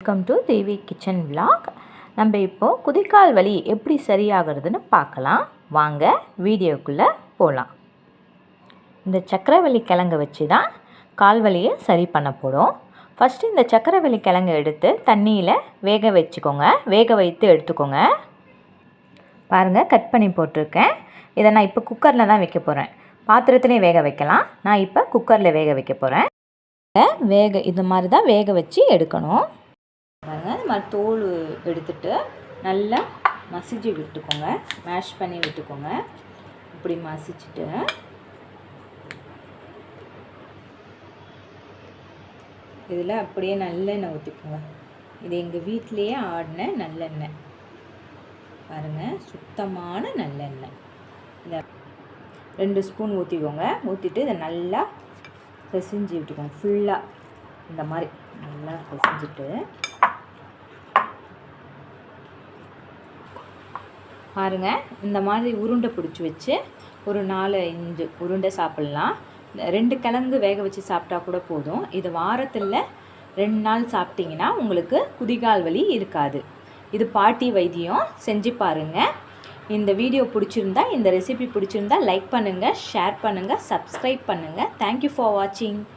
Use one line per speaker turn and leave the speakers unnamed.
Welcome to Devi kitchen vlog. நம்ம இப்போது குதிகால் வலி எப்படி சரியாகிறதுன்னு பார்க்கலாம். வாங்க வீடியோக்குள்ளே போகலாம். இந்த சக்கரவள்ளி கிழங்கு வச்சு தான் கால் வலியை சரி பண்ண போகிறோம். ஃபஸ்ட்டு இந்த சக்கரவள்ளி கிழங்கு எடுத்து தண்ணியில் வேக வச்சுக்கோங்க. வேக வைத்து எடுத்துக்கோங்க. பாருங்கள், கட் பண்ணி போட்டிருக்கேன். இதை நான் இப்போ குக்கரில் தான் வைக்க போகிறேன். பாத்திரத்துலேயே வேக வைக்கலாம். நான் இப்போ குக்கரில் வேக வைக்க போகிறேன். இது மாதிரி தான் வேக வச்சு எடுக்கணும். பாருங்கள், இது மாதிரி தோல் எடுத்துட்டு நல்லா மசிச்சு விட்டுக்கோங்க. மேஷ் பண்ணி விட்டுக்கோங்க. இப்படி மசிச்சுட்டு இதில் அப்படியே நல்லெண்ணெய் ஊற்றிக்கோங்க. இது எங்கள் வீட்டிலையே ஆடின நல்லெண்ணெய். பாருங்கள், சுத்தமான நல்லெண்ணெய். இதை 2 ஸ்பூன் ஊற்றிக்கோங்க. ஊற்றிட்டு இதை நல்லா பிசைஞ்சு விட்டுக்கோங்க. ஃபுல்லாக இந்த மாதிரி நல்லா பிசைஞ்சிட்டு பாருங்கள், இந்த மாதிரி உருண்டை பிடிச்சி வச்சு ஒரு 4-5 உருண்டை சாப்பிட்லாம். 2 கிழங்கு வேக வச்சு சாப்பிட்டா கூட போதும். இது வாரத்தில் 2 நாள் சாப்பிட்டிங்கன்னா உங்களுக்கு குதிகால் வலி இருக்காது. இது பாட்டி வைத்தியம். செஞ்சு பாருங்கள். இந்த வீடியோ பிடிச்சிருந்தா, இந்த ரெசிபி பிடிச்சிருந்தா லைக் பண்ணுங்கள், ஷேர் பண்ணுங்கள், சப்ஸ்கிரைப் பண்ணுங்கள். தேங்க்யூ ஃபார் வாட்சிங்.